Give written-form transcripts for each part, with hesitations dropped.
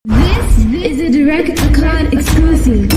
This is a Direct Card exclusive.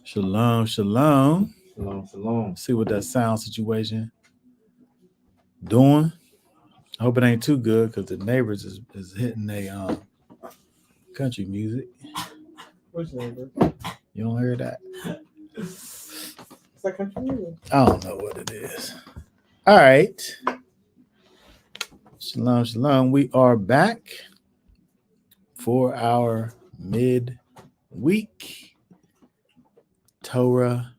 Shalom, shalom. Shalom, shalom. See what that sound situation doing. I hope it ain't too good because the neighbors is hitting their country music. Which neighbor? You don't hear that? It's that country music. I don't know what it is. All right. Shalom, shalom. We are back for our mid-week Torah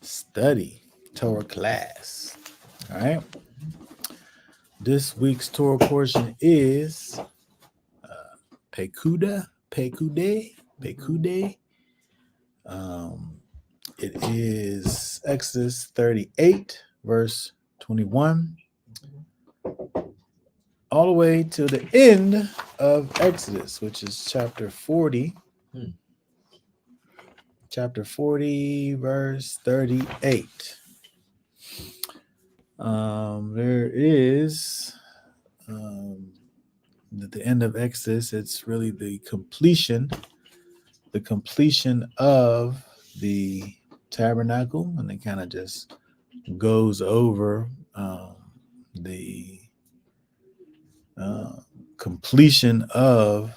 study, Torah class. All right. This week's Torah portion is Pekudei. It is Exodus 38, verse 21, all the way to the end of Exodus, which is chapter 40. Chapter 40, verse 38. There is at the end of Exodus, it's really the completion of the tabernacle, and it kind of just goes over the completion of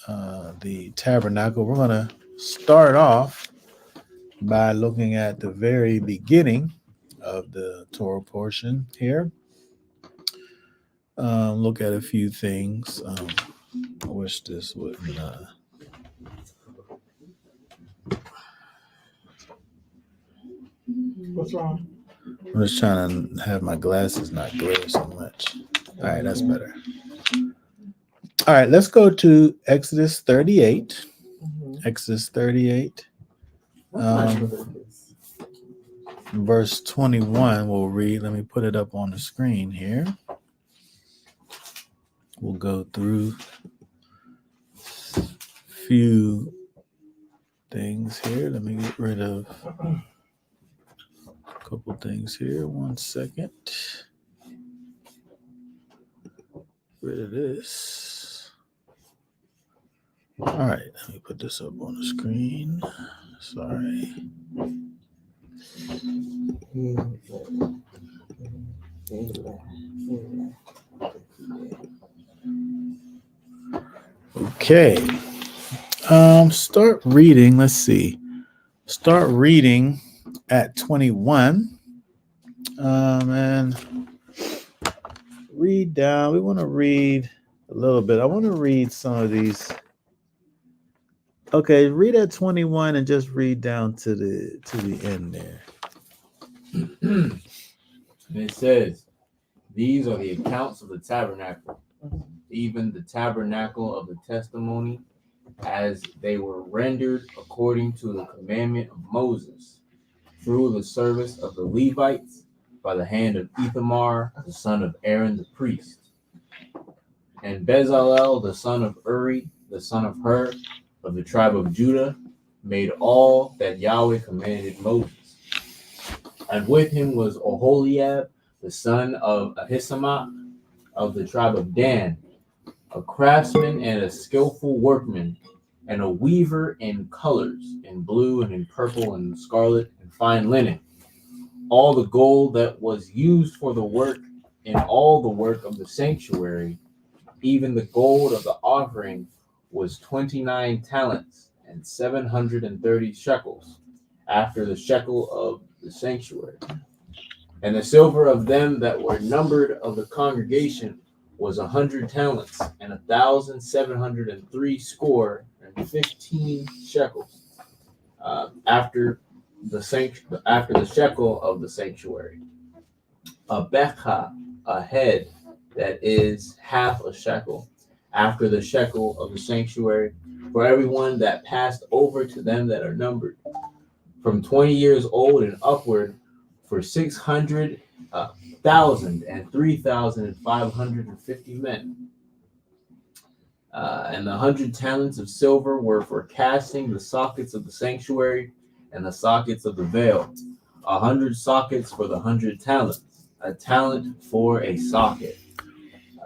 the tabernacle. We're going to start off by looking at the very beginning of the Torah portion here. Look at a few things. I wish this wouldn't. What's wrong? I'm just trying to have my glasses not glare so much. All right, that's better. All right, let's go to Exodus 38. Exodus 38. Verse 21 we'll read. Let me put it up on the screen here. We'll go through a few things here. Let me get rid of a couple things here. 1 second. Rid of this. All right, let me put this up on the screen. Sorry. Okay. Start reading. Let's see. Start reading at 21. And read down. We want to read a little bit. I want to read some of these. Okay, read at 21 and just read down to the end there. And it says, these are the accounts of the tabernacle, even the tabernacle of the testimony, as they were rendered according to the commandment of Moses, through the service of the Levites, by the hand of Ithamar, the son of Aaron the priest, and Bezalel, the son of Uri, the son of Hur, of the tribe of Judah, made all that Yahweh commanded Moses. And with him was Oholiab, the son of Ahisamach, of the tribe of Dan, a craftsman and a skillful workman, and a weaver in colors, in blue and in purple and scarlet and fine linen. All the gold that was used for the work in all the work of the sanctuary, even the gold of the offering, was 29 talents and 730 shekels, after the shekel of the sanctuary. And the silver of them that were numbered of the congregation was 100 talents and 1,703 score and 15 shekels, after the shekel of the sanctuary. A bekah a head that is half a shekel, after the shekel of the sanctuary, for everyone that passed over to them that are numbered, from 20 years old and upward, for 600,000 and 3,550 men. And the 100 talents of silver were for casting the sockets of the sanctuary and the sockets of the veil. 100 sockets for the 100 talents, a talent for a socket.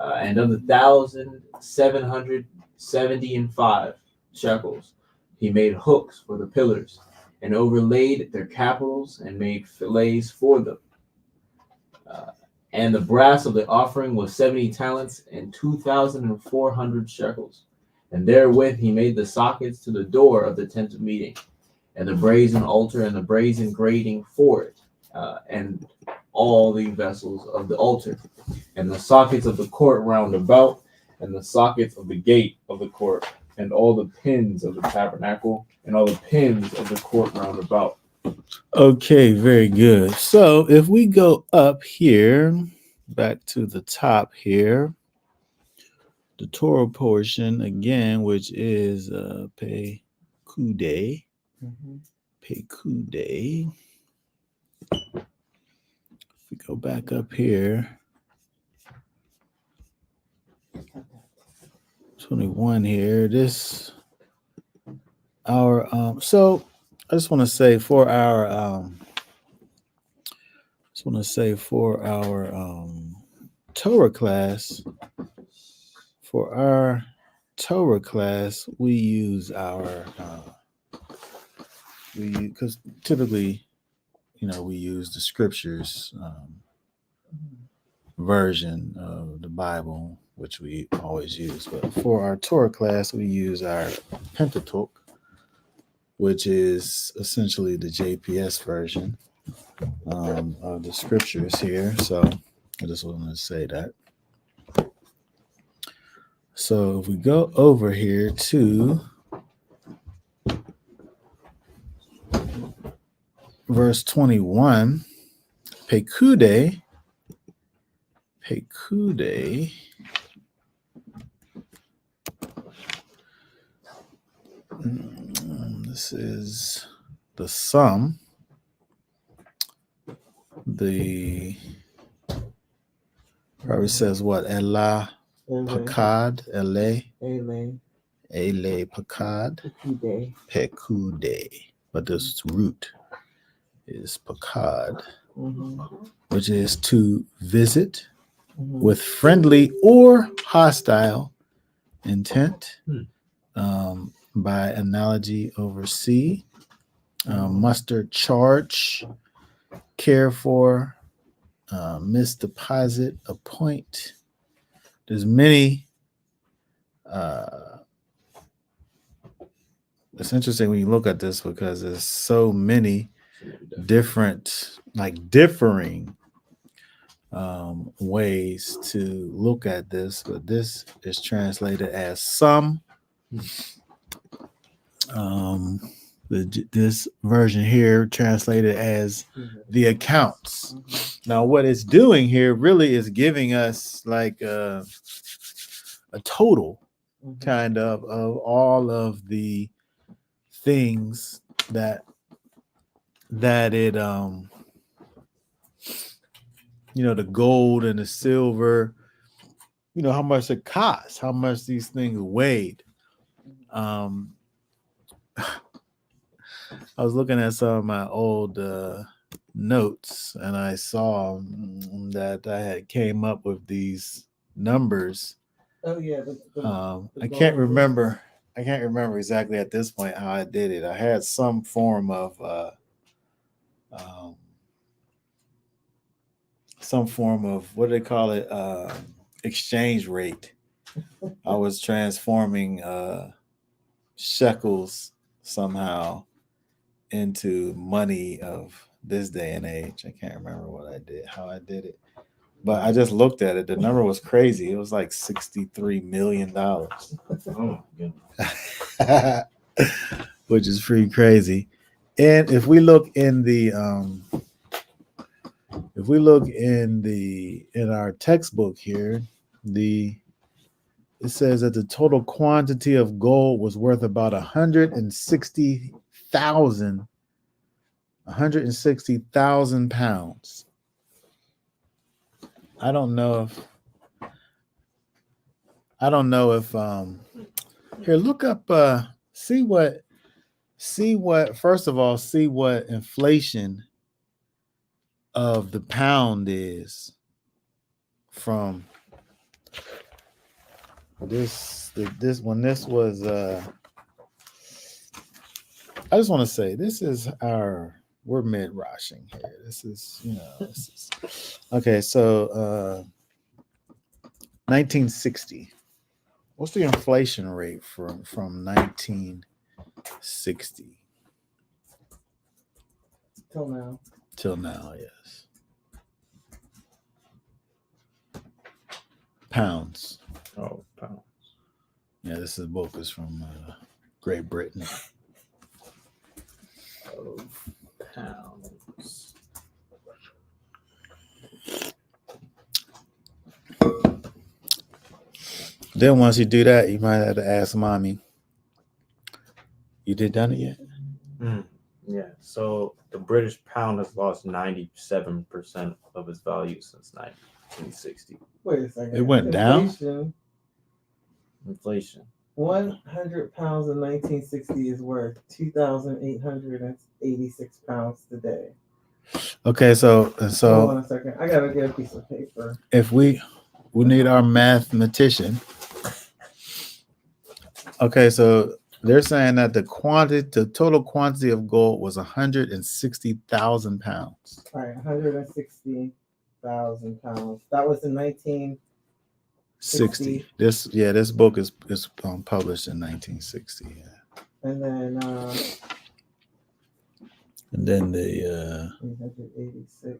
And of the 1,775 shekels, he made hooks for the pillars, and overlaid their capitals, and made fillets for them. And the brass of the offering was 70 talents and 2,400 shekels. And therewith he made the sockets to the door of the tent of meeting, and the brazen altar, and the brazen grating for it, and all the vessels of the altar, and the sockets of the court round about, and the sockets of the gate of the court, and all the pins of the tabernacle, and all the pins of the court round about. Okay, very good. So if we go up here, back to the top here, the Torah portion again, which is Pekudei. Pekudei. If we go back up here, 21 here. This our so I just want to say for our Torah class, we use our because typically, we use the scriptures version of the Bible, which we always use. But for our Torah class, we use our Pentateuch, which is essentially the JPS version of the scriptures here. So I just wanted to say that. So if we go over here to verse 21, Pekudei. This is the sum. The probably says what? Elah Pakad, Ele Pakad, Pekudei. But this root is Pakad, which is to visit with friendly or hostile intent, by analogy, oversee, muster, charge, care for, misdeposit, appoint. There's many. It's interesting when you look at this because there's so many different, differing ways to look at this, but this is translated as some. This version here translated as the accounts. Now, what it's doing here really is giving us like a total kind of all of the things that it the gold and the silver, how much it costs, how much these things weighed. I was looking at some of my old notes, and I saw that I had came up with these numbers. Oh yeah, I can't remember exactly at this point how I did it. I had some form of what do they call it? Exchange rate. I was transforming shekels somehow into money of this day and age. I can't remember how I did it, but I just looked at it. The number was crazy. It was like $63 million, Oh my goodness. Which is pretty crazy. And if we look in the if we look in our textbook here, it says that the total quantity of gold was worth about 160,000 pounds. I don't know if here, look up see what first of all, see what inflation of the pound is from this when this was I just want to say we're mid-roshing here. This is, okay, so 1960. What's the inflation rate from 1960 till now? Yes. Pounds. Oh, pounds. Yeah, this book is from Great Britain. Pounds. Then once you do that, you might have to ask mommy. You done it yet? Yeah. So the British pound has lost 97% of its value since 1960. Wait a second. It went down? Inflation. 100 pounds in 1960 is worth 2,886 pounds today. Okay, so Hold on a second. I gotta get a piece of paper. If we need our mathematician. Okay, so they're saying that the total quantity of gold was 160,000 pounds. All right, 160,000 pounds. That was in 1960. This book is published in 1960. Yeah. And then the 886.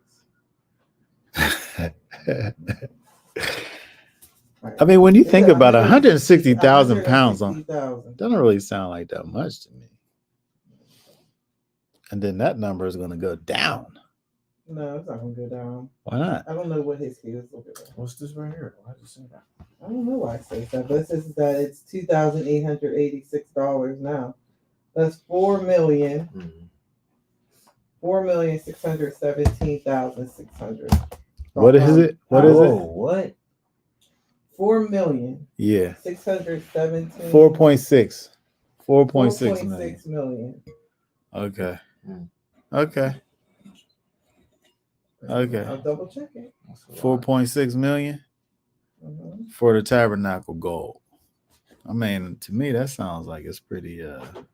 I mean, when you think about 160,000 pounds, doesn't really sound like that much to me. And then that number is going to go down. No, it's not going to go down. Why not? I don't know what his case is. What's this right here? Why did you say that? I don't know why I say that, but it says that it's $2,886 now. That's $4,617,600. What is it? What is it? What? 4,000,000. Yeah. 617. 4.6. 4.6 4.6 million. Okay. Okay. Okay. I'll double check it. 4.6 million for the tabernacle gold. I mean, to me, that sounds like it's pretty.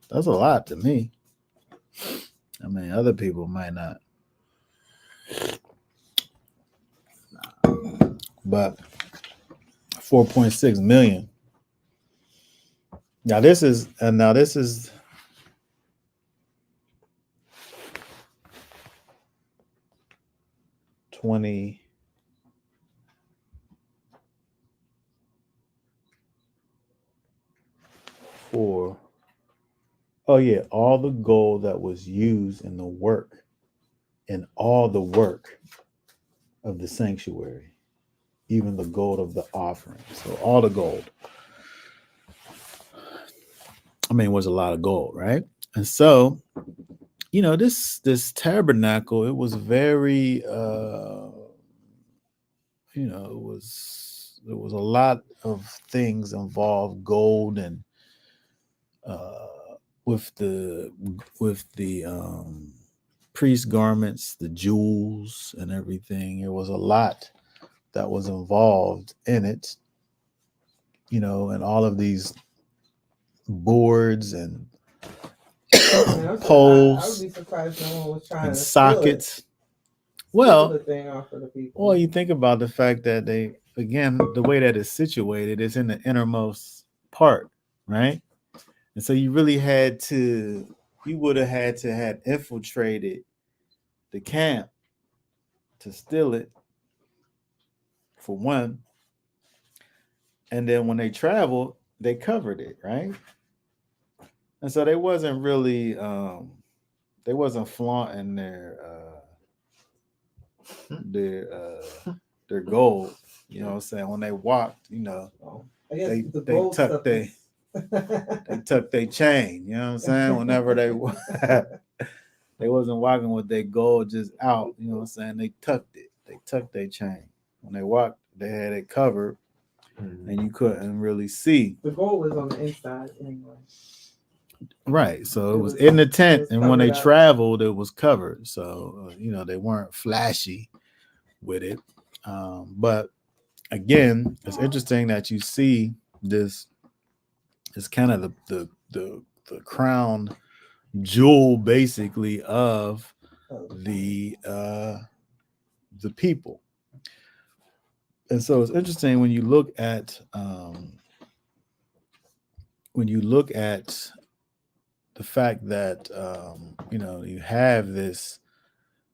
That's a lot to me. I mean, other people might not. But 4.6 million. Now this is 20. Oh yeah, all the gold that was used in all the work of the sanctuary, even the gold of the offering. So all the gold. I mean, it was a lot of gold, right? And so, this tabernacle, it was very, there was a lot of things involved, gold and with the priest garments, the jewels and everything. There was a lot that was involved in it, and all of these boards and poles I would be surprised no one was trying and to sockets. Steal the thing off of the people. Well, you think about the fact that the way that it's situated is in the innermost part, right? And so you would have had to have infiltrated the camp to steal it, for one. And then when they traveled, they covered it, right? And so they wasn't really flaunting their their gold. You know what I'm saying? When they walked, you know, Oh, I guess they the they gold tucked stuff they is- tucked their chain. You know what I'm saying? Whenever they wasn't walking with their gold just out. You know what I'm saying? They tucked it. They tucked their chain. When they walked, they had it covered, and you couldn't really see. The gold was on the inside anyway. Right. So it was was- in the it tent, was and when they covered up. traveled, it was covered. So you know, they weren't flashy with it. But again, it's interesting that you see this is kind of the crown jewel, basically, of the people. And so it's interesting when you look at the fact that you know, you have this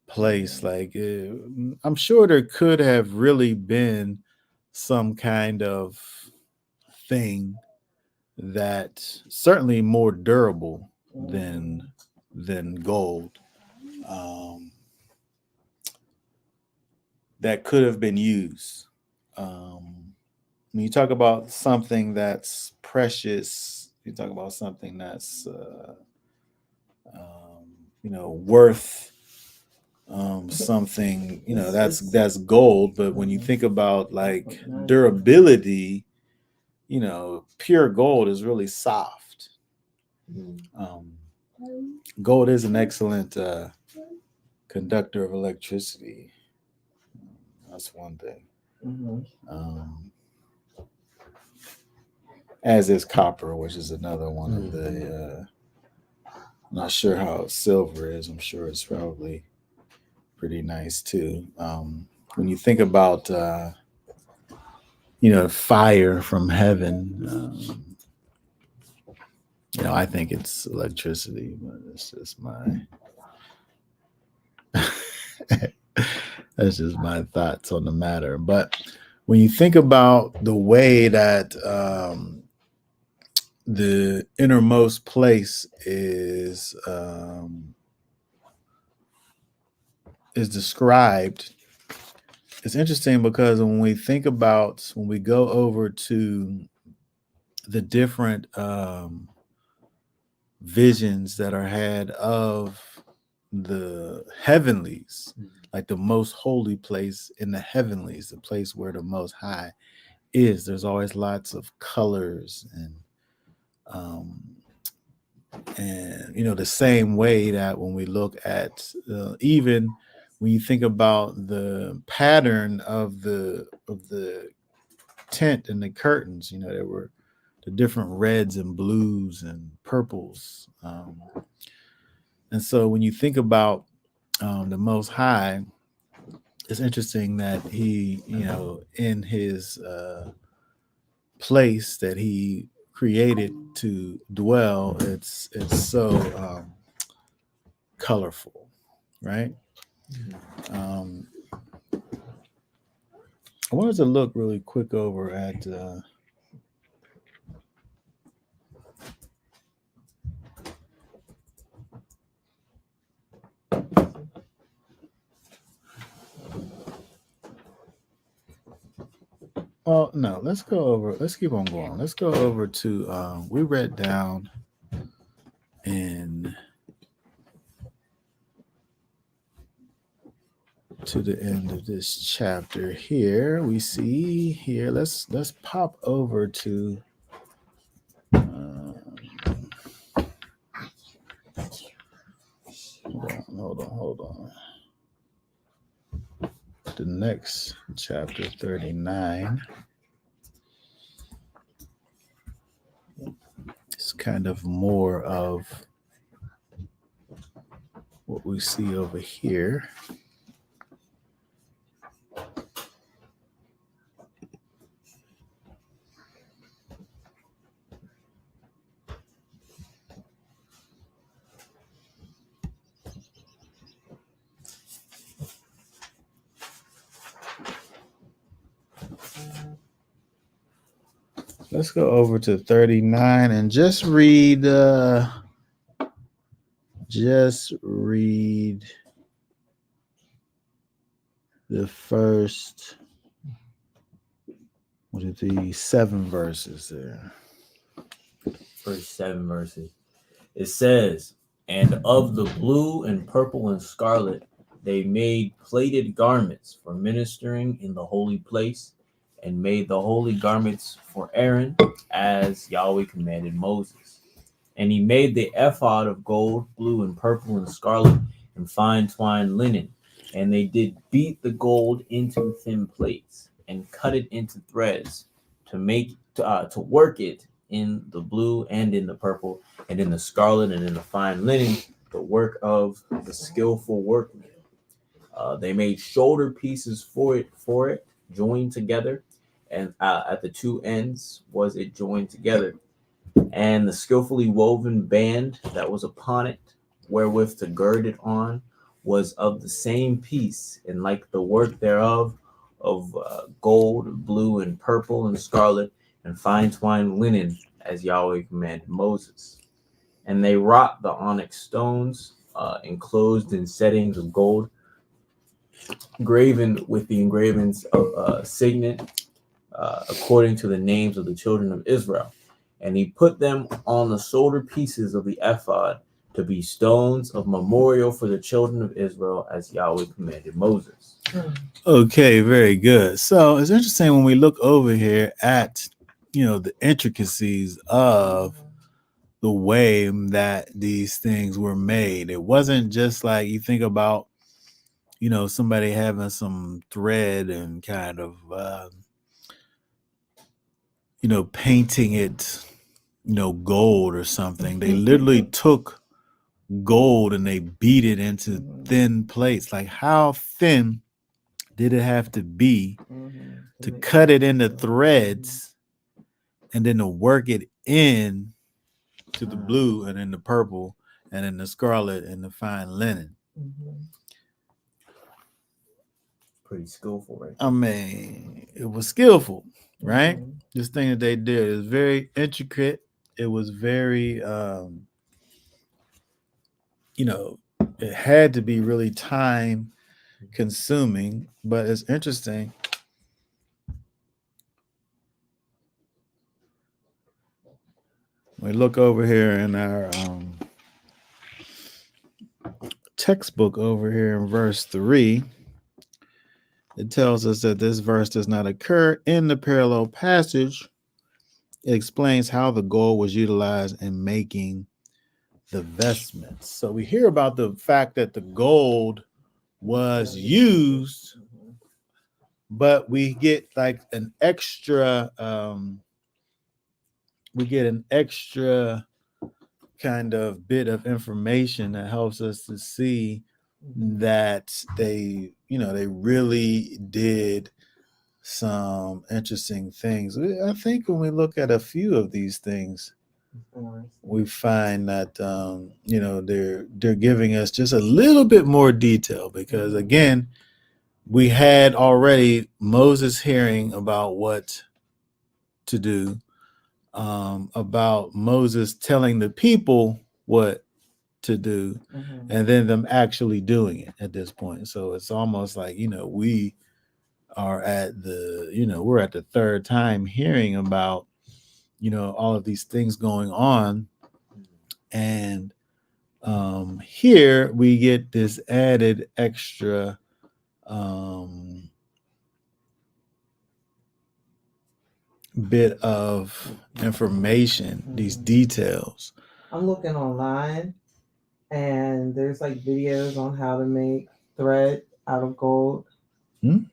place, like I'm sure there could have really been some kind of thing that certainly more durable than gold, that could have been used. When you talk about something that's precious, you talk about something that's you know, worth something, you know, that's gold. But when you think about like durability, you know, pure gold is really soft. Gold is an excellent conductor of electricity. That's one thing. As is copper, which is another one of the. I'm not sure how silver is. I'm sure it's probably pretty nice too. When you think about you know, fire from heaven, you know, I think it's electricity, but it's just my that's just my thoughts on the matter. But when you think about the way that the innermost place is described, it's interesting because when we think about, when we go over to the different visions that are had of the heavenlies, like the most holy place in the heavenlies, the place where the Most High is, there's always lots of colors and you know, the same way that when we look at even when you think about the pattern of the tent and the curtains, you know, there were the different reds and blues and purples, and so when you think about the Most High, it's interesting that he, you know, in his place that he created to dwell, it's so colorful, right? I wanted to look really quick over at well, no, let's keep on going. Let's go over to we read down in to the end of this chapter here. We see here, let's pop over to hold on. The next chapter 39. It's kind of more of what we see over here. Let's go over to 39 and just read the first, what are the 7 verses there? First 7 verses. It says, "And of the blue and purple and scarlet they made plaited garments for ministering in the holy place, and made the holy garments for Aaron, as Yahweh commanded Moses. And he made the ephod of gold, blue, and purple, and scarlet, and fine twined linen. And they did beat the gold into thin plates, and cut it into threads, to work it in the blue and in the purple, and in the scarlet, and in the fine linen, the work of the skillful workmen. They made shoulder pieces for it, joined together, and at the 2 ends was it joined together. And the skillfully woven band that was upon it, wherewith to gird it on, was of the same piece, and like the work thereof, of gold, blue, and purple, and scarlet, and fine twined linen, as Yahweh commanded Moses. And they wrought the onyx stones, enclosed in settings of gold, graven with the engravings of signet, according to the names of the children of Israel. And he put them on the shoulder pieces of the ephod to be stones of memorial for the children of Israel, as Yahweh commanded Moses." Okay, very good. So it's interesting when we look over here at, the intricacies of the way that these things were made. It wasn't just like you think about, somebody having some thread and kind of, painting it, gold or something. They literally took gold and they beat it into thin plates. Like, how thin did it have to be to cut it into threads and then to work it in to the blue and then the purple and then the scarlet and the fine linen? Pretty skillful, right? I mean, it was skillful, right? This thing that they did is very intricate. It was very, it had to be really time consuming, but it's interesting. We look over here in our textbook over here in verse 3. It tells us that this verse does not occur in the parallel passage. It explains how the gold was utilized in making the vestments. So we hear about the fact that the gold was used, but we get like an extra, kind of bit of information that helps us to see that they really did some interesting things. I think when we look at a few of these things, we find that they're giving us just a little bit more detail, because again, we had already Moses hearing about what to do, about Moses telling the people what to do, and then them actually doing it at this point. So it's almost like, we are at we're at the third time hearing about, all of these things going on. And here we get this added extra bit of information, these details. I'm looking online, and there's like videos on how to make thread out of gold. And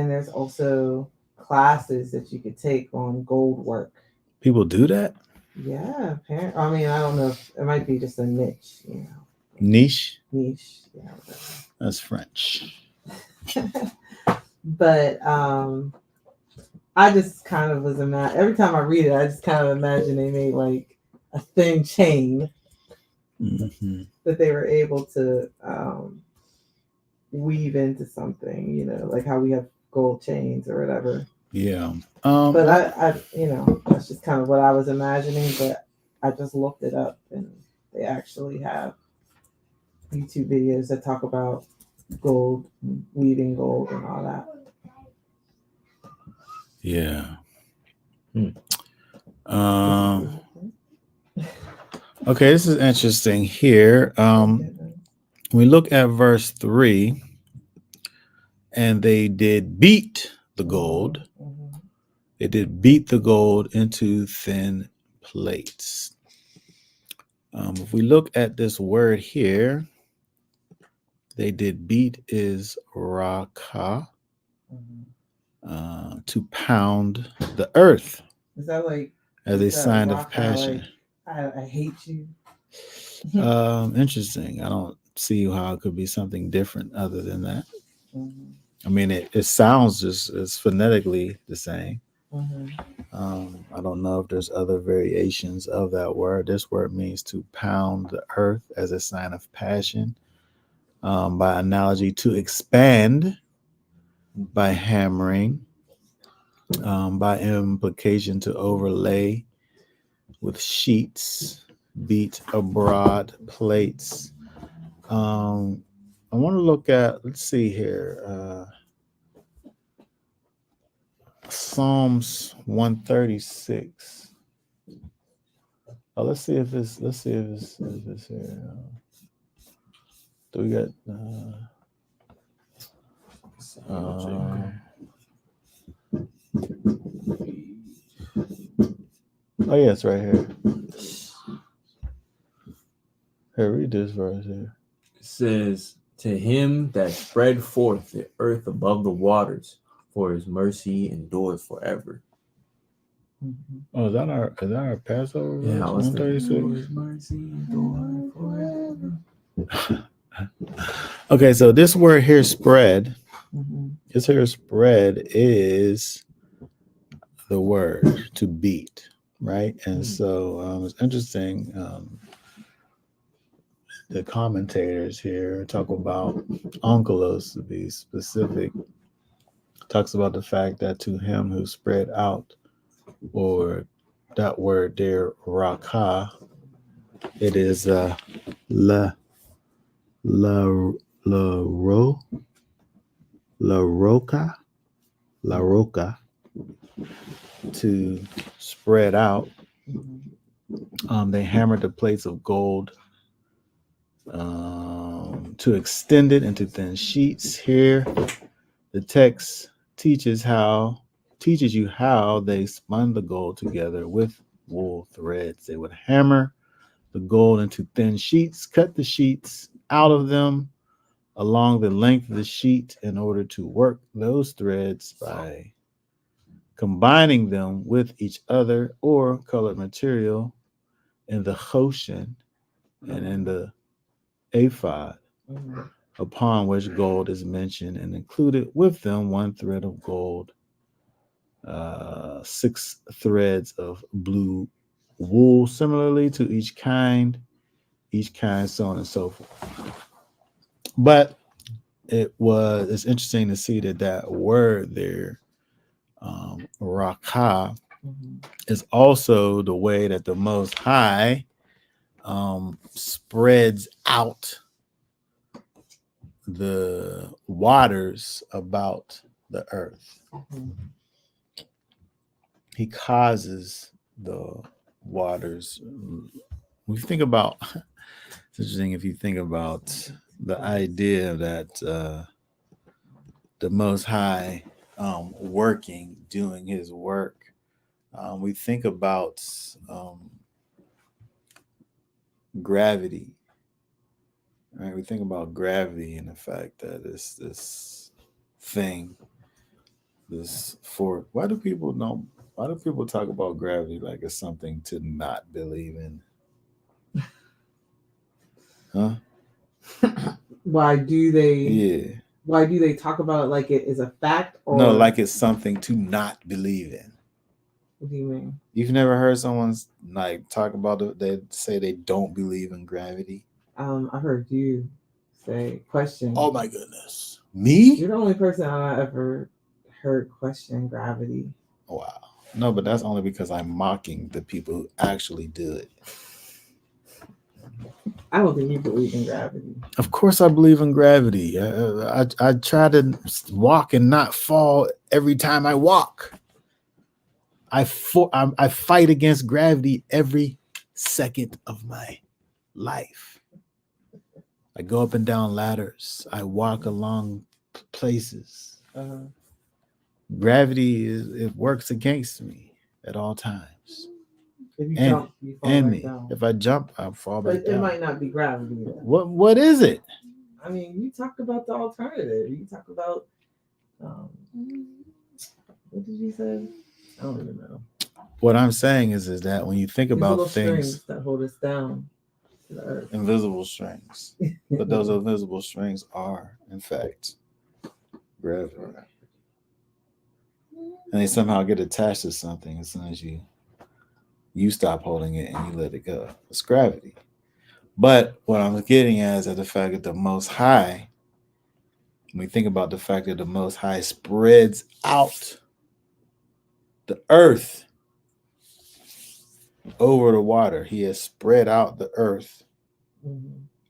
there's also classes that you could take on gold work. People do that? Yeah, apparently. I mean, I don't know if it might be just a niche, Niche? Yeah, whatever. That's French. But I just kind of was every time I read it, I just kind of imagine they made like a thin chain that they were able to weave into something, like how we have gold chains or whatever. Yeah. But I that's just kind of what I was imagining, but I just looked it up and they actually have YouTube videos that talk about gold, weaving gold, and all that. Yeah. Hmm. Okay, this is interesting here. We look at verse 3, and they did beat the gold. Mhm. They did beat the gold into thin plates. If we look at this word here, they did beat is raka, Mhm. to pound the earth Is that like as a is that sign of Raka, passion. like, I hate you? Interesting. I don't see how it could be something different other than that. Mhm. I mean, it sounds just as phonetically the same. Mhm. I don't know if there's other variations of that word. This word means to pound the earth as a sign of passion. By analogy, to expand by hammering. By implication, to overlay with sheets, beat abroad plates. I want to look at, let's see here, Psalms 136. Let's see if it's here. Do we got? Oh yeah, it's right here. Here, read this verse here. It says, "To him that spread forth the earth above the waters, for his mercy endures forever." Mhm. Oh, is that our Passover verse? Yeah, I was thinking, 136. his mercy endures forever. Okay, so this word here, spread. Mhm. This here, spread, is the word to beat, right? And so it's interesting. The commentators here talk about onkelos, to be specific, talks about the fact that to him who spread out, or that word there, raka, it is la la roca, to spread out. Mhm. They hammered the plates of gold to extend it into thin sheets. Here, the text teaches you how they spun the gold together with wool threads. They would hammer the gold into thin sheets, cut the sheets out of them along the length of the sheet in order to work those threads by combining them with each other or colored material in the choshen and in the ephod, upon which gold is mentioned, and included with them one thread of gold, 6 threads of blue wool, similarly to each kind, so on and so forth. But it's interesting to see that word there, rakah, is also the way that the Most High spreads out the waters about the earth. He causes the waters. When you think about, it's interesting if you think about the idea that the Most High working, doing His work. We think about gravity, right? We think about gravity and the fact that it's this thing, this force. Why do people talk about gravity like it's something to not believe in? Huh? Why do they? Yeah. Why do they talk about it like it is a fact? Or No, like it's something to not believe in. What do you mean? You've never heard someone like talk about it? They say they don't believe in gravity. I heard you say question. Oh my goodness, me? You're the only person I ever heard question gravity. Wow. No, but that's only because I'm mocking the people who actually do it. I don't think you believe in gravity. Of course, I believe in gravity. I try to walk and not fall every time I walk. I fight against gravity every second of my life. I go up and down ladders. I walk along places. Gravity it works against me at all times. If you And- jump, you fall And right me. down. If I jump, I fall But back it down. might not be gravity. Then. What is it? I mean, you talked about the alternative. You talk about what did you say? I don't even know. What I'm saying is that when you think These about little things, strings that hold us down to the earth. invisible strings, but those invisible strings are, in fact, gravity. And they somehow get attached to something as soon as you stop holding it and you let it go. It's gravity. But what I'm getting at is that the fact that the Most High, when we think about the fact that the Most High spreads out the earth over the water, he has spread out the earth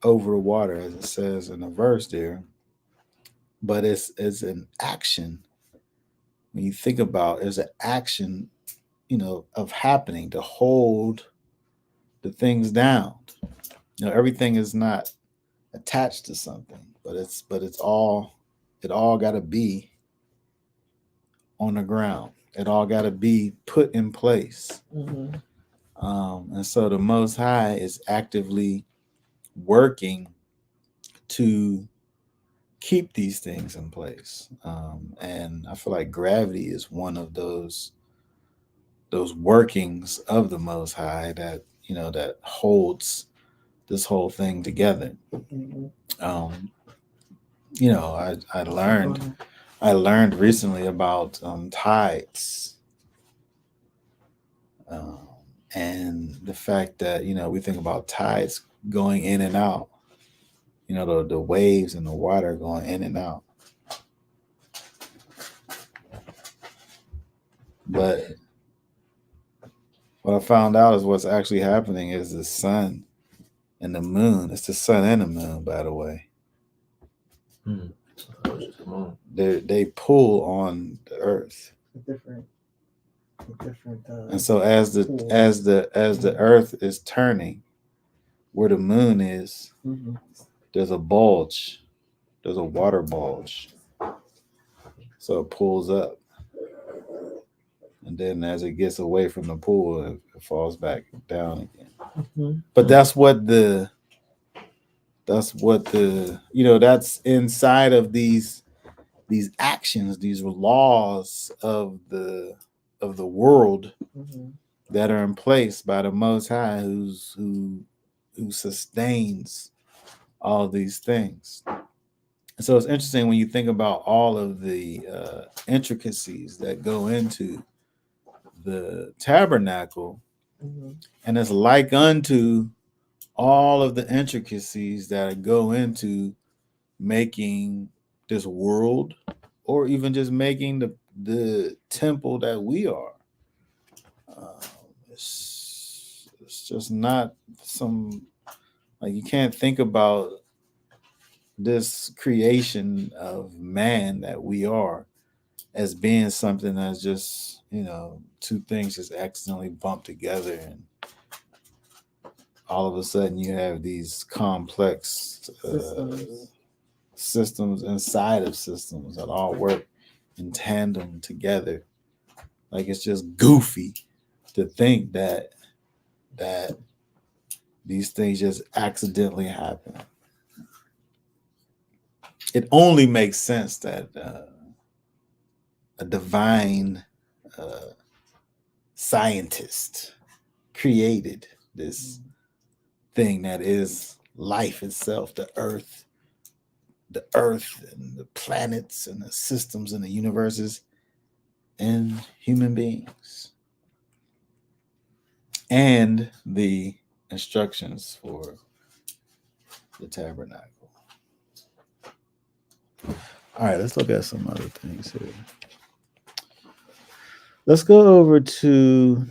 over the water, as it says in the verse there. But it's an action. When you think about it, it's an action, of happening to hold the things down. Everything is not attached to something, but it all got to be on the ground. It all got to be put in place. And so the Most High is actively working to keep these things in place. And I feel like gravity is one of those workings of the Most High that that holds this whole thing together. I learned recently about tides, and the fact that we think about tides going in and out, the waves and the water going in and out. But what I found out is what's actually happening is the sun and the moon. It's the sun and the moon, by the way. They pull on the earth. Different. And so as the earth is turning, where the moon is, there's a bulge. There's a water bulge. So it pulls up. And then as it gets away from the pool, it falls back down again. But that's inside of these actions, these laws of the world that are in place by the Most High, who sustains all these things. And so it's interesting when you think about all of the intricacies that go into the tabernacle, and it's like unto all of the intricacies that go into making this world, or even just making the temple that we are. It's just not some, like, you can't think about this creation of man that we are as being something that's just, two things just accidentally bumped together, and all of a sudden you have these complex systems inside of systems that all work in tandem together. Like, it's just goofy to think that these things just accidentally happen. It only makes sense that a divine scientist created this thing that is life itself, the earth and the planets and the systems and the universes and human beings, and the instructions for the tabernacle. All right, let's look at some other things here. Let's go over to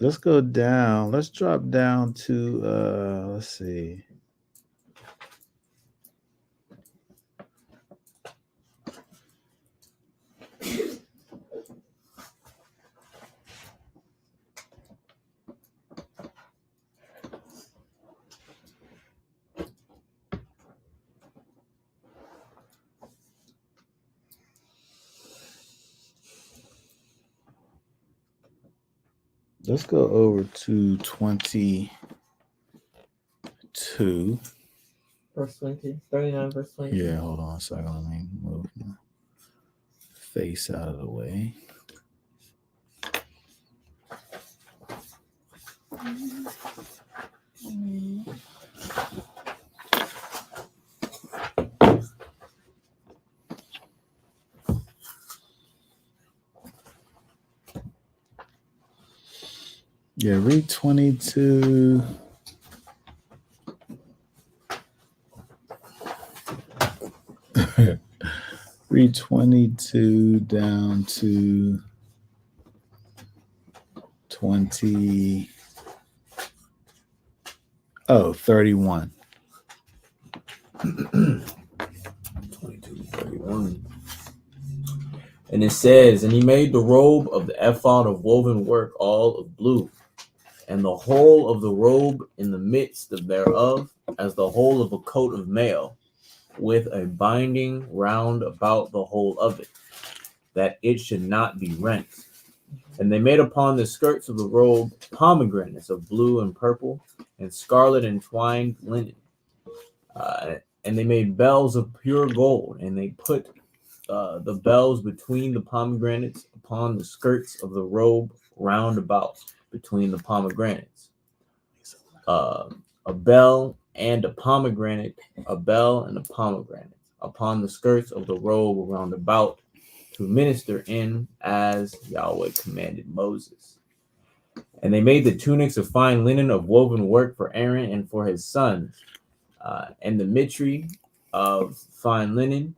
Let's go down. Let's drop down to let's see. Let's go over to 22. Verse 20. 39, verse 20. Yeah, hold on a second. Let me move my face out of the way. Yeah, read 22. Read 22 down to 20. Oh, 31. 22:31. And it says, and he made the robe of the ephod of woven work all of blue, and the whole of the robe in the midst of thereof, as the whole of a coat of mail, with a binding round about the whole of it, that it should not be rent. And they made upon the skirts of the robe pomegranates of blue and purple, and scarlet and twined linen. And they made bells of pure gold, and they put the bells between the pomegranates upon the skirts of the robe round about between the pomegranates. A bell and a pomegranate, a bell and a pomegranate upon the skirts of the robe round about to minister in as Yahweh commanded Moses. And they made the tunics of fine linen of woven work for Aaron and for his sons, and the mitre of fine linen,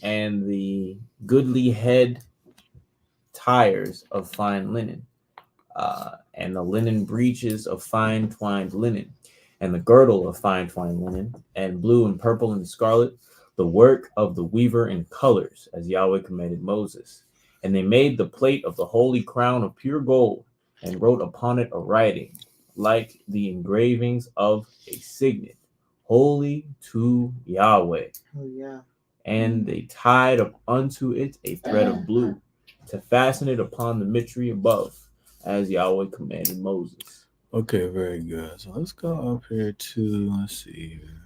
and the goodly head tires of fine linen, and the linen breeches of fine twined linen, and the girdle of fine twined linen, and blue and purple and scarlet, the work of the weaver in colors, as Yahweh commanded Moses. And they made the plate of the holy crown of pure gold, and wrote upon it a writing, like the engravings of a signet, holy to Yahweh. Oh, yeah. And they tied up unto it a thread of blue, to fasten it upon the mitre above, as Yahweh commanded Moses. Okay, very good. So let's go up here to, let's see here.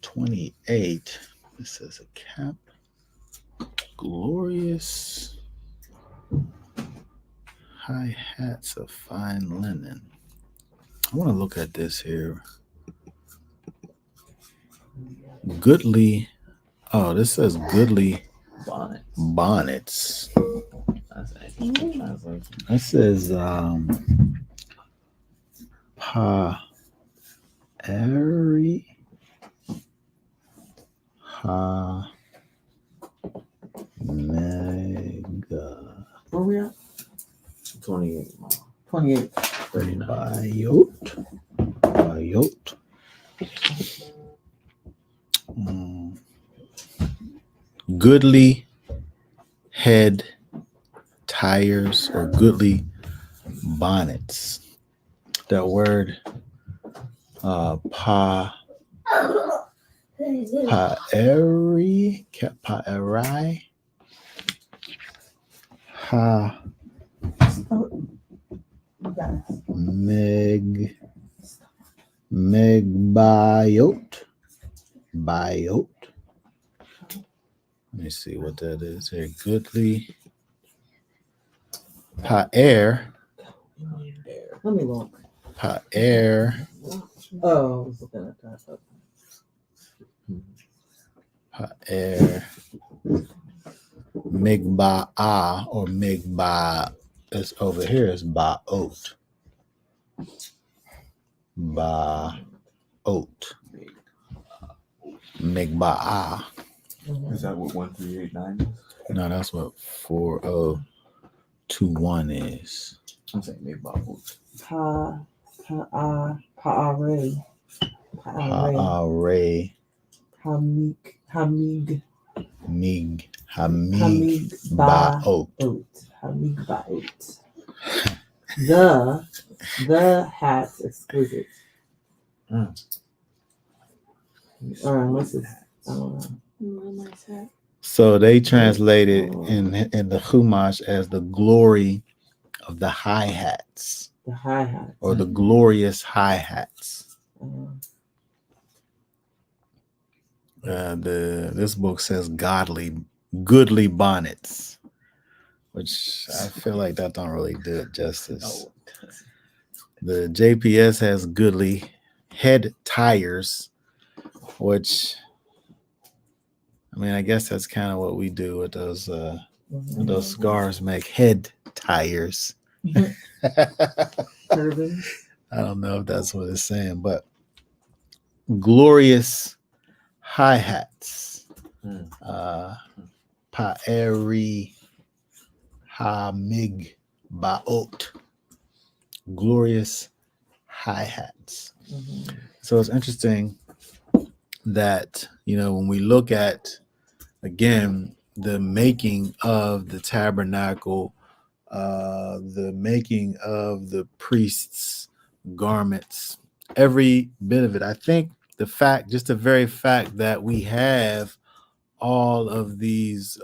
$28. This says a cap. Glorious high hats of fine linen. I want to look at this here. Goodly. Oh, this says goodly bonnets. That's an interesting translation. That says Pa'eri Ha Mega Where we at? 28. 28. 39. Bayot. Goodly head tires or goodly bonnets. That word Pa'eri Ha Megbayot. Bayot. Let me see what that is here. Goodly Pa'er. Let me look. Pa'er. Oh, I was looking at that. Pa'er. Migba'a or Migba. It's over here is Ba'ot. Ba'ot. Migba'a. Is that what 1389 is? No, that's what 4021 is. I'm saying maybe Ba'ut. Pa'are. Pa'are Hamig Hamig Ba'ot. Hamig Ba'ot. The hat's exquisite. What's this? I don't know. So they translated in the Chumash as the glory of the hi-hats. The hi-hats. Or the glorious hi-hats. This book says goodly bonnets, which I feel like that don't really do it justice. The JPS has goodly head tires, which I mean, I guess that's kind of what we do with those scarves, make head tires. I don't know if that's what it's saying, but glorious hi-hats. Pa'eri Hamig Ba'ot. Glorious hi-hats. So it's interesting that, when we look at, again, the making of the tabernacle, the making of the priest's garments, every bit of it, I think just the very fact that we have all of these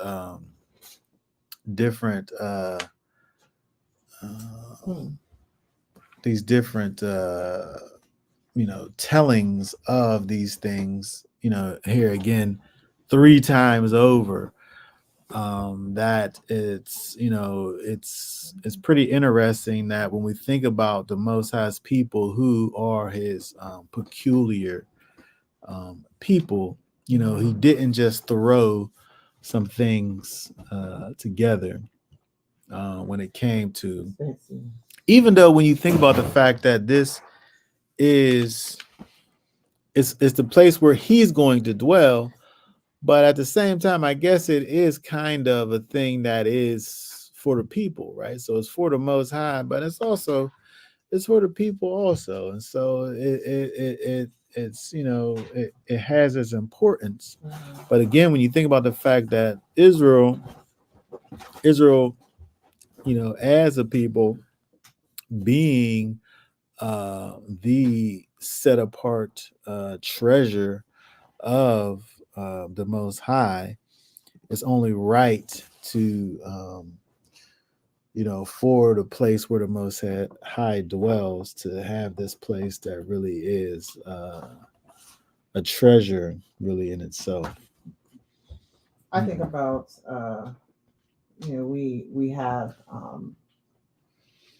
different tellings of these things, here again 3 times over, that it's pretty interesting that when we think about the Most High's people, who are his peculiar people, he didn't just throw some things together when it came to, even though when you think about the fact that this is it's the place where he's going to dwell, but at the same time, I guess it is kind of a thing that is for the people, right? So it's for the Most High, but it's for the people also, and so it has its importance. But again, when you think about the fact that Israel, as a people, being the set apart treasure of the Most High, it's only right to for the place where the Most High dwells, to have this place that really is a treasure really in itself. I think about we have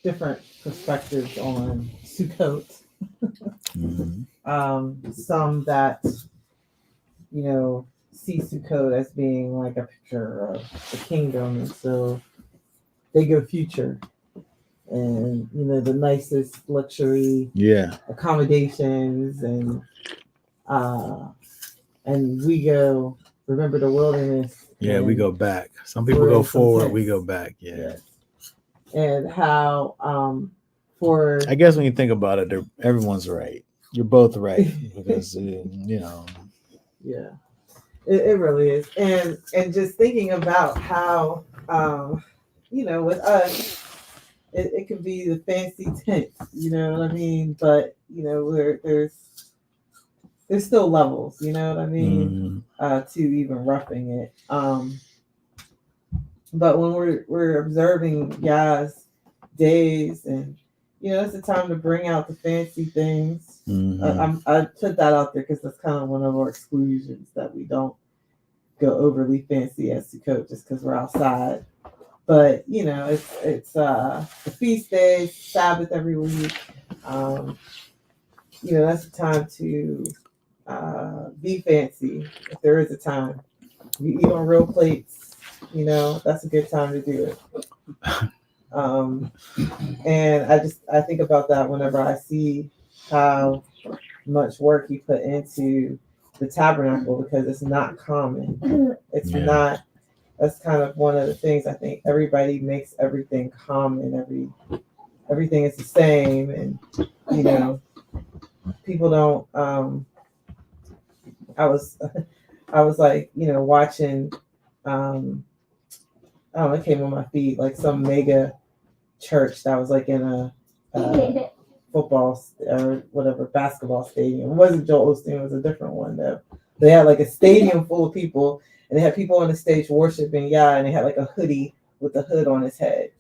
different perspectives on Sukkot. Some that see Sukkot as being like a picture of the kingdom, and so they go future, and the nicest luxury accommodations, and we go remember the wilderness. We go back. Some people go forward, we go back. And how I guess when you think about it, everyone's right. You're both right, because it really is. And just thinking about how with us, it could be the fancy tent, what I mean? But there's still levels, what I mean, to even roughing it. But when we're observing Yah's days, and it's the time to bring out the fancy things. I put that out there because that's kind of one of our exclusions, that we don't go overly fancy at Sukkot just because we're outside. But it's the feast days, Sabbath every week. That's the time to be fancy, if there is a time. You eat on real plates. That's a good time to do it. And I think about that whenever I see how much work he put into the tabernacle because it's not common. It's not. That's kind of one of the things I think everybody makes everything common. Everything is the same, and people don't. I was like watching. I don't know, it came on my feed like some mega church that was like in a football or whatever basketball stadium. It wasn't Joel Osteen, it was a different one though. They had like a stadium full of people, and they had people on the stage worshiping Yah, and they had like a hoodie with a hood on his head.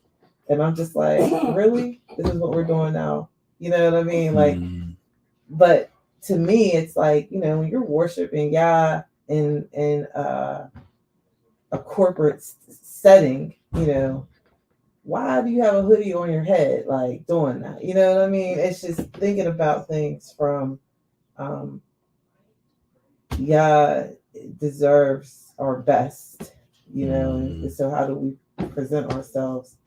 And I'm just like, really? This is what we're doing now? You know what I mean? Like, but to me, it's like, when you're worshiping Yah in a corporate setting, why do you have a hoodie on your head, like doing that? You know what I mean? It's just thinking about things from, Yah deserves our best, and so how do we present ourselves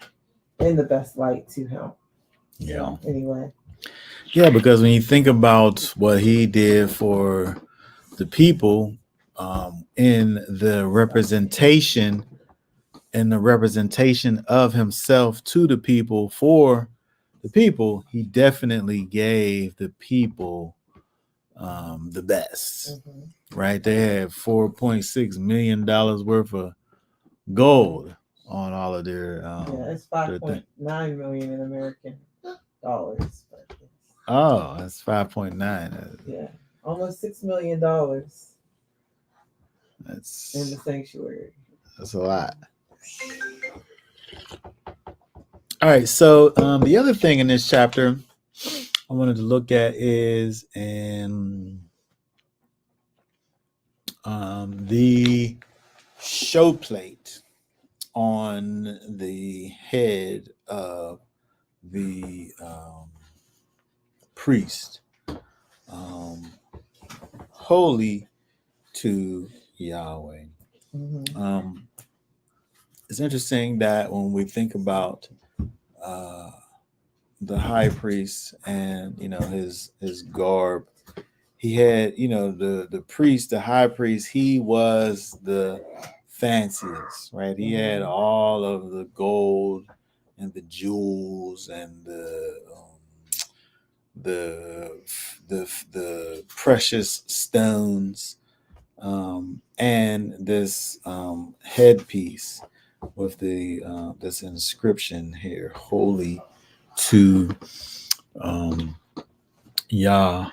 in the best light to him? Yeah. So, anyway. Yeah, because when you think about what he did for the people, in the representation of himself to the people for the people, he definitely gave the people the best. Right? They had $4.6 million worth of gold on all of their it's 5.9 million in American dollars. But oh, that's 5.9. Yeah, almost $6 million. That's in the sanctuary. That's a lot. All right, so the other thing in this chapter I wanted to look at is in the show plate on the head of the priest, holy to Yahweh. It's interesting that when we think about the high priest and his garb, he had the priest, the high priest, he was the fanciest, right? He had all of the gold and the jewels and the precious stones, and this headpiece with this inscription here, holy to Yahweh.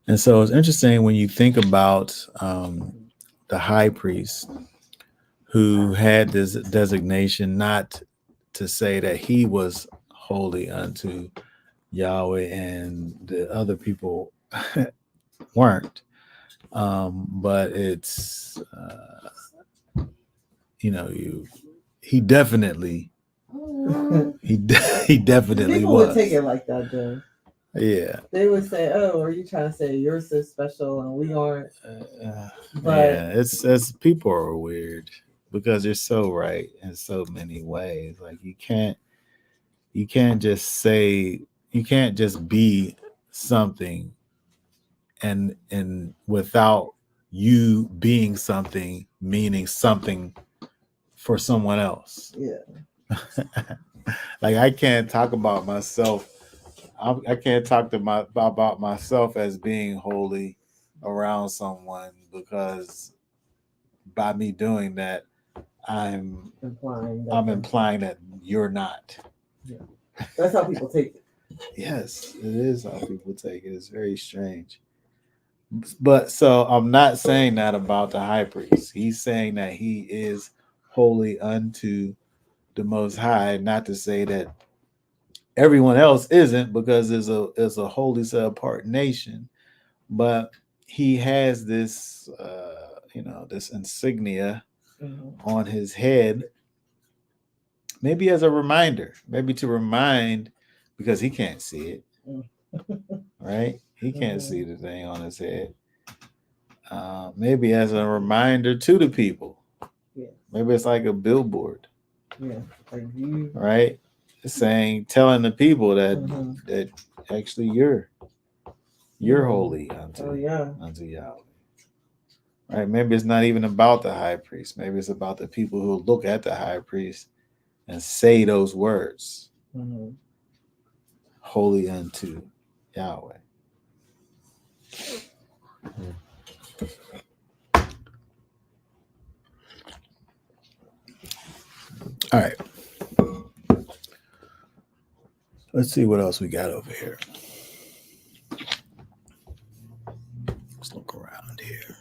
And so it's interesting when you think about the high priest, who had this designation, not to say that he was holy unto Yahweh and the other people weren't, but it's he definitely he definitely people was. Would take it like that though. Yeah, they would say, "Oh, are you trying to say you're so special and we aren't?" But yeah, it's people are weird because they're so right in so many ways. Like you can't just say, you can't just be something and without you being something, meaning something for someone else. Yeah. Like I can't talk about myself. I can't talk about myself as being holy around someone, because by me doing that, I'm implying that you're not. Yeah. That's how people take it. Yes, it is how people take it. It's very strange. But so I'm not saying that about the high priest. He's saying that he is holy unto the Most High, not to say that everyone else isn't, because there's a holy set apart nation. But he has this this insignia on his head, maybe as a reminder, maybe to remind, because he can't see it. Right? He can't see the thing on his head. Maybe as a reminder to the people. Yeah. Maybe it's like a billboard. Yeah. Like you. Right? Telling the people that that actually you're You're holy unto Yahweh. Right? Maybe it's not even about the high priest. Maybe it's about the people who look at the high priest and say those words. Mm-hmm. Holy unto Yahweh. All right. Let's see what else we got over here. Let's look around here.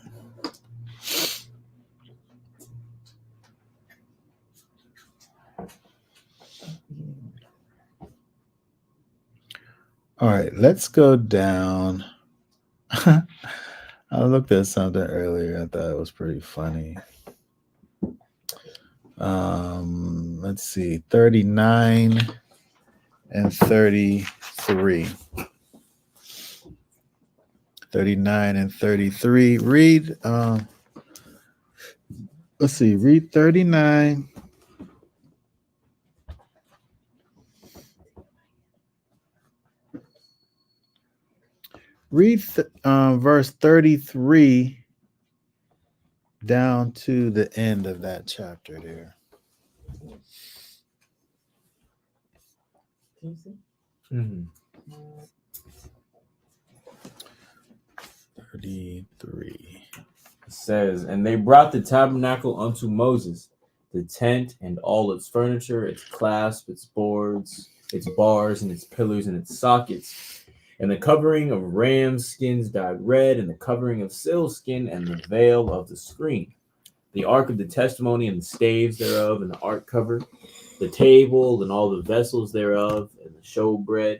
All right, let's go down. I looked at something earlier. I thought it was pretty funny. Let's see, 39 and 33. 39 and 33. Read, let's see, read 39. Read verse 33 down to the end of that chapter there. Mm-hmm. 33. It says, and they brought the tabernacle unto Moses, the tent and all its furniture, its clasp, its boards, its bars, and its pillars, and its sockets, and the covering of ram skins dyed red, and the covering of sealskin, and the veil of the screen, the ark of the testimony, and the staves thereof, and the ark cover, the table, and all the vessels thereof, and the showbread,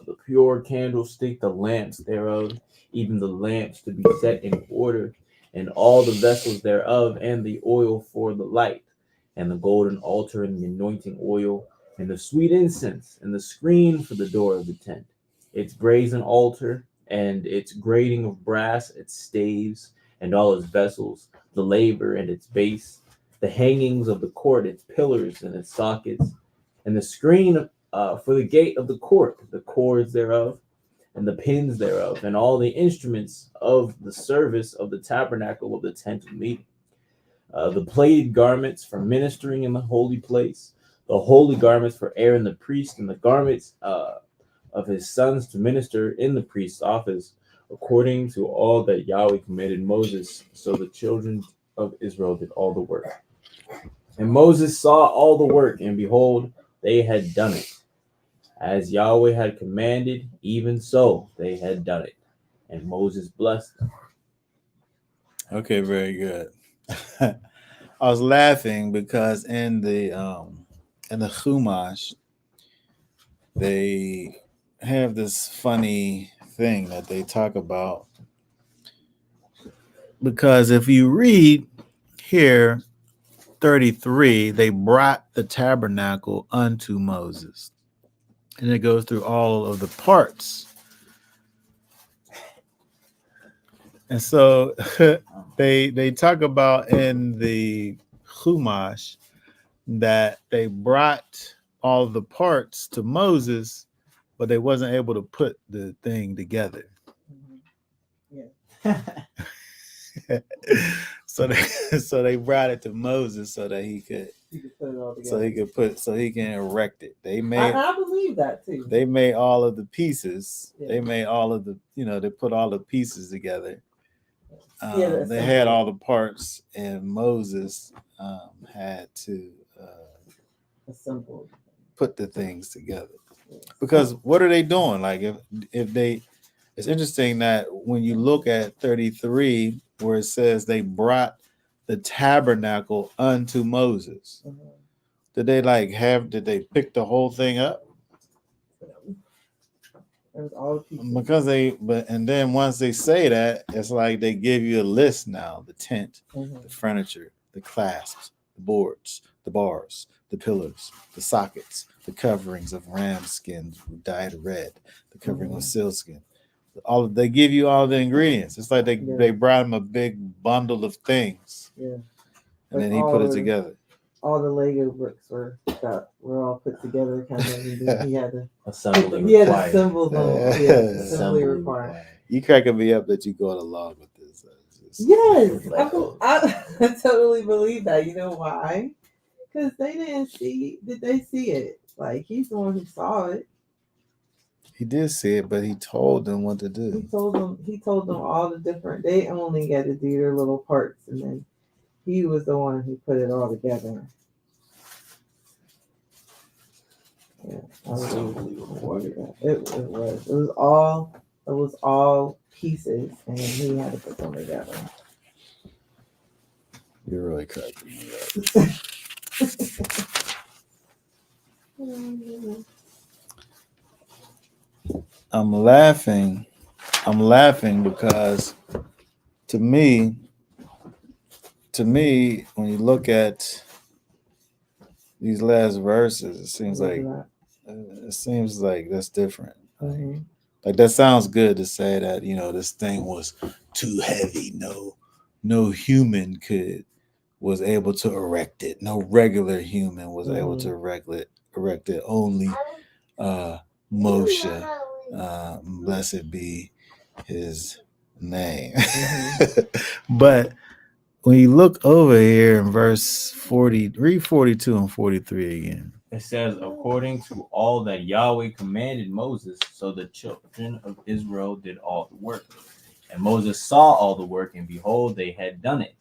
the pure candlestick, the lamps thereof, even the lamps to be set in order, and all the vessels thereof, and the oil for the light, and the golden altar, and the anointing oil, and the sweet incense, and the screen for the door of the tent, its brazen altar, and its grating of brass, its staves, and all its vessels, the laver and its base, the hangings of the court, its pillars and its sockets, and the screen for the gate of the court, the cords thereof, and the pins thereof, and all the instruments of the service of the tabernacle of the tent of meeting, the plaited garments for ministering in the holy place, the holy garments for Aaron the priest, and the garments of his sons to minister in the priest's office, according to all that Yahweh commanded Moses. So the children of Israel did all the work. And Moses saw all the work, and behold, they had done it. As Yahweh had commanded, even so they had done it. And Moses blessed them. Okay, very good. I was laughing because in the Chumash, they have this funny thing that they talk about. Because if you read here, 33, they brought the tabernacle unto Moses. And it goes through all of the parts. And so they talk about in the Chumash that they brought all the parts to Moses, but they wasn't able to put the thing together. Yeah. So they brought it to Moses so that he could put it all together. so he can erect it. They I believe that too. They made all of the pieces. Yeah. They made all of the, they put all the pieces together. They simple. had all the parts, and Moses had to assemble, put the things together. Because what are they doing? Like if they, it's interesting that when you look at 33, where it says they brought the tabernacle unto Moses. Mm-hmm. Did they pick the whole thing up? It was all the pieces. Because and then once they say that, it's like they give you a list now: the tent, Mm-hmm. the furniture, the clasps, the boards, the bars, the pillars, the sockets, the coverings of ram skins dyed red, the covering of sealskin. They give you all the ingredients. It's like they brought him a big bundle of things, Yeah. and then he put it together. all the Lego bricks were all put together, kind of, and then he had to Assembly required. assemble them. Yeah, assembly Assembly required. required. You cracking me up that you going along with this. Yes, Lego. I totally believe that. You know why? Because they didn't see. Did they see it? Like, he's the one who saw it. He did see it, but he told them what to He do. told them. He told them all the different. They only got to do their little parts, and then he was the one who put it all together. Yeah, I was Unbelievable. It was. It was all pieces, and he had to put them together. You're really cracking me up. I'm laughing because to me, when you look at these last verses, it seems like that's different. Mm-hmm. Like that sounds good to say that, this thing was too heavy. No human was able to erect it. No regular human was able to erect it. Only Moshe, blessed be his name. But when you look over here in verse 40, read 42 and 43 again. It says, according to all that Yahweh commanded Moses, so the children of Israel did all the work. And Moses saw all the work, and behold, they had done it,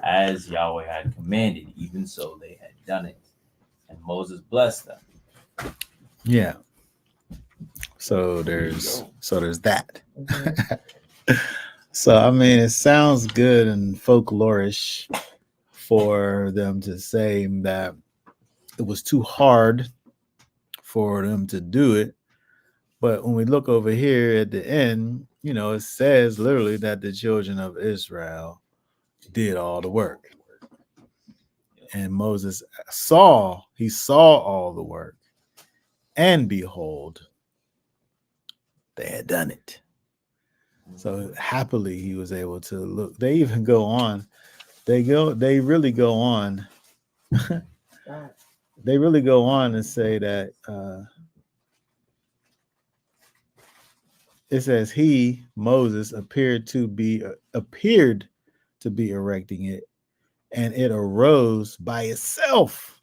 as Yahweh had commanded, even so they had done it. And Moses blessed them. Yeah. So there's that. So I mean, it sounds good and folklorish for them to say that it was too hard for them to do it. But when we look over here at the end, it says literally that the children of Israel did all the work. And Moses saw all the work. And behold, they had done it. So happily he was able to look. They even go on. They really go on. They really go on and say that it says he, Moses, appeared to be erecting it, and it arose by itself.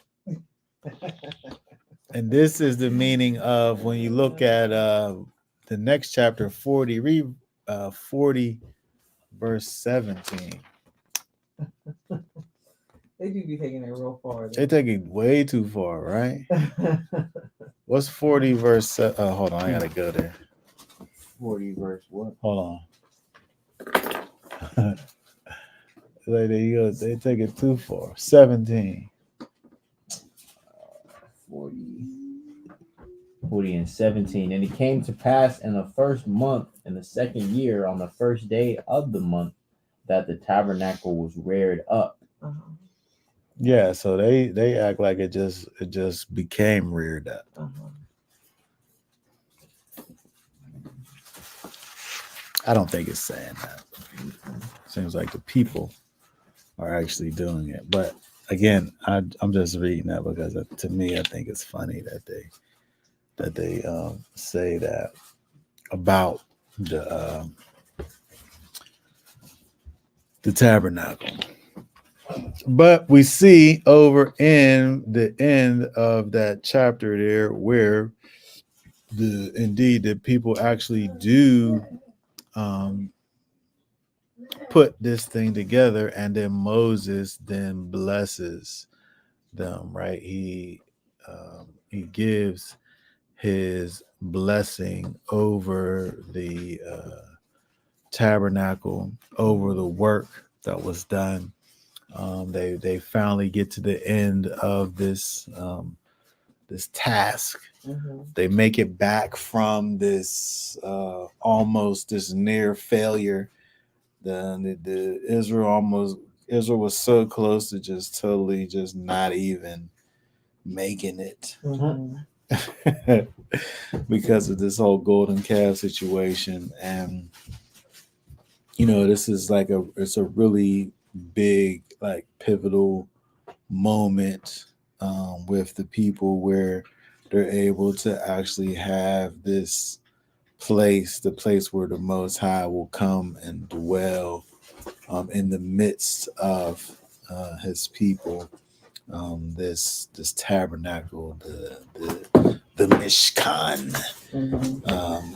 And this is the meaning of when you look at the next chapter 40, read 40 verse 17. They do be taking it real far. They take it way too far, right? What's 40 verse? Hold on, I gotta go there. 40 verse what? Hold on. They take it too far. 17. 40 and 17. And it came to pass in the first month, in the second year, on the first day of the month, that the tabernacle was reared up. Yeah, so they act like it just became reared up. I don't think it's saying that. Seems like the people are actually doing it. But again, I'm just reading that because to me, I think it's funny that they say that about the tabernacle. But we see over in the end of that chapter there where the people actually do put this thing together, and then Moses then blesses them, right? He gives his blessing over the tabernacle, over the work that was done. They finally get to the end of this task. They make it back from this almost this near failure. The Israel was so close to just totally just not even making it because of this whole golden calf situation. And this is it's a really big, like, pivotal moment with the people where they're able to actually have this place, the place where the Most High will come and dwell in the midst of His people. This tabernacle, the Mishkan,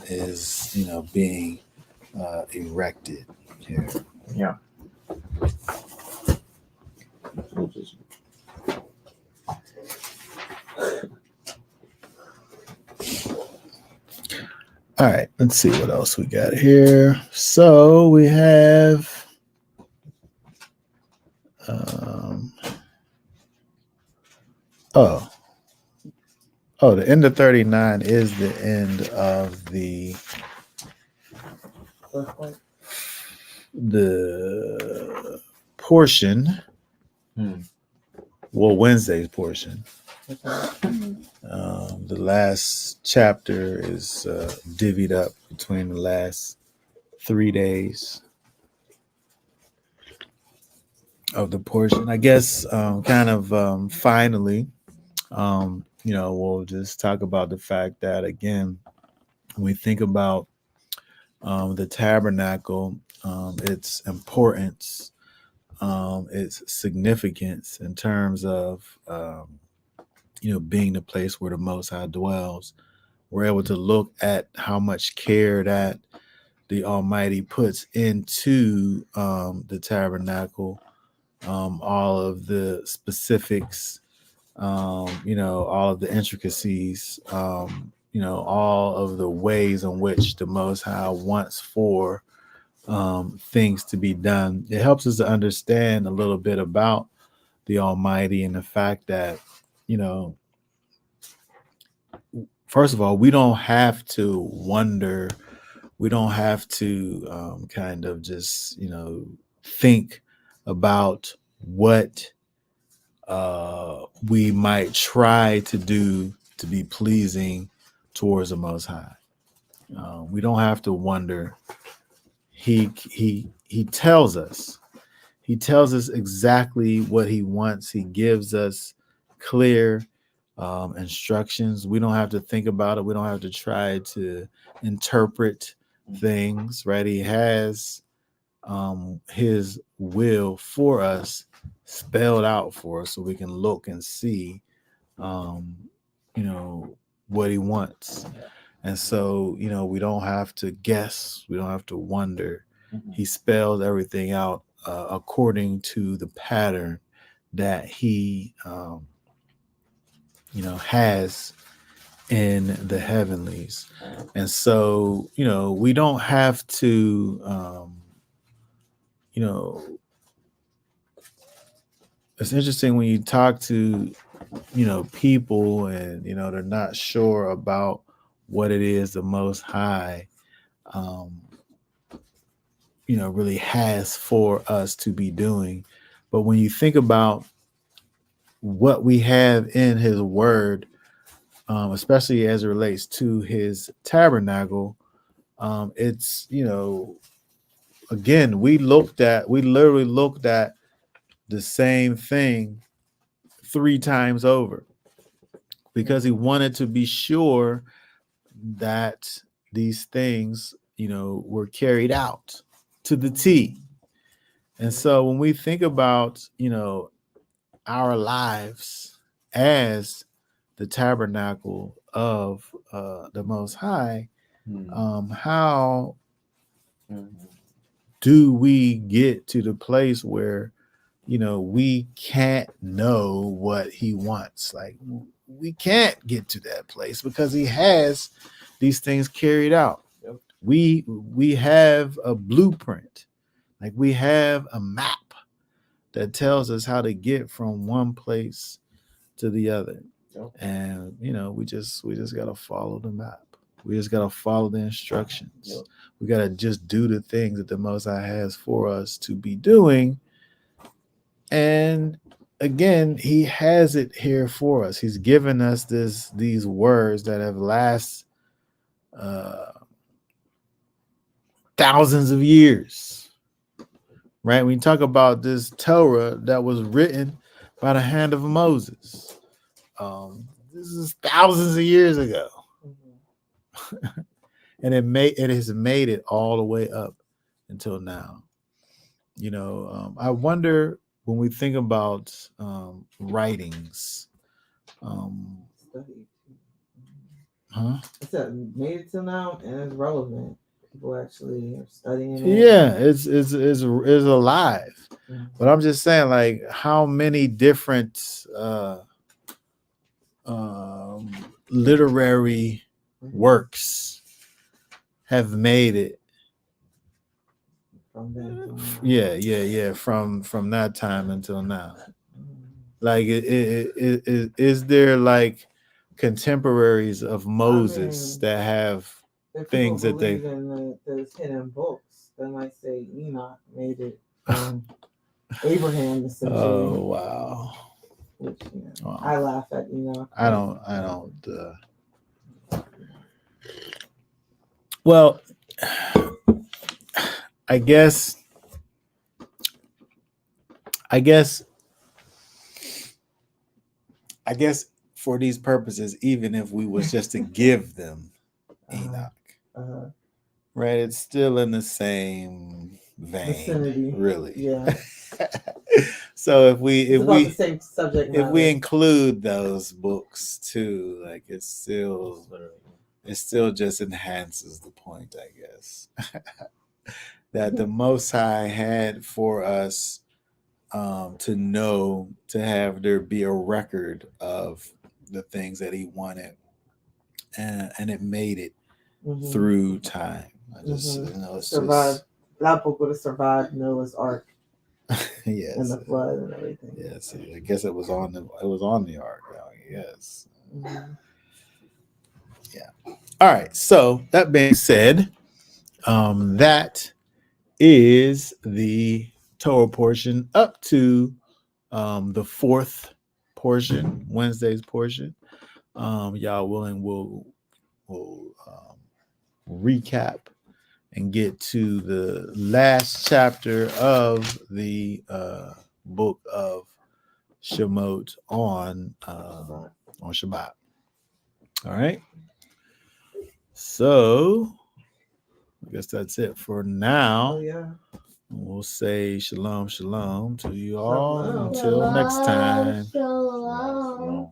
is being erected here. Yeah. All right, let's see what else we got here. So we have the end of 39 is the end of the portion. Well, Wednesday's portion. The last chapter is divvied up between the last 3 days of the portion. I guess finally, we'll just talk about the fact that, again, when we think about the tabernacle, its importance, its significance in terms of being the place where the Most High dwells, we're able to look at how much care that the Almighty puts into the tabernacle, all of the specifics, all of the intricacies, all of the ways in which the Most High wants for things to be done. It helps us to understand a little bit about the Almighty and the fact that, first of all, we don't have to wonder. We don't have to kind of just, think about what we might try to do to be pleasing towards the Most High. We don't have to wonder. He tells us. He tells us exactly what He wants. He gives us clear instructions. We don't have to think about it. We don't have to try to interpret things, right? He has His will for us spelled out for us so we can look and see what He wants. And so we don't have to guess, we don't have to wonder. He spells everything out according to the pattern that He has in the heavenlies. And so we don't have to it's interesting when you talk to people and they're not sure about what it is the Most High really has for us to be doing. But when you think about what we have in His word, especially as it relates to His tabernacle, it's again, we literally looked at the same thing 3 times over because He wanted to be sure that these things were carried out to the T. And so when we think about our lives as the tabernacle of the Most High, how do we get to the place where we can't know what He wants? Like, we can't get to that place because He has these things carried out. Yep. We have a blueprint, like we have a map that tells us how to get from one place to the other. Yep. And we just gotta follow the map. We just gotta follow the instructions. Yep. We gotta just do the things that the Most High has for us to be doing. And again, He has it here for us. He's given us these words that have lasted thousands of years, right? When you talk about this Torah that was written by the hand of Moses. This is thousands of years ago, and it has made it all the way up until now. I wonder when we think about writings. Huh? It's made it till now and it's relevant. People actually are studying it. Yeah, it's alive. But I'm just saying, like, how many different literary works have made it? From that Yeah. From that time until now. Like, is there like contemporaries of Moses that have things that they in those hidden books? They might say Enoch made it from Abraham essentially. Oh wow! Which, wow. I laugh at Enoch. I don't. Well, I guess for these purposes, even if we was just to give them Enoch, right? It's still in the same vein, vicinity. Really. Yeah. So if we the same subject matter. If we include those books too, like it still just enhances the point, I guess, that the Most High had for us to know, to have there be a record of the things that He wanted, and it made it through time. I just it's survived. A lot of people would have survived Noah's Ark. Yes, and the flood and everything. Yes, I guess it was on the ark. Yes. Yeah. All right. So that being said, that is the Torah portion up to the fourth portion, Wednesday's portion. Y'all willing, we'll recap and get to the last chapter of the book of Shemot on Shabbat. All right. So I guess that's it for now. Oh, yeah. We'll say shalom to you all until next time. Shalom.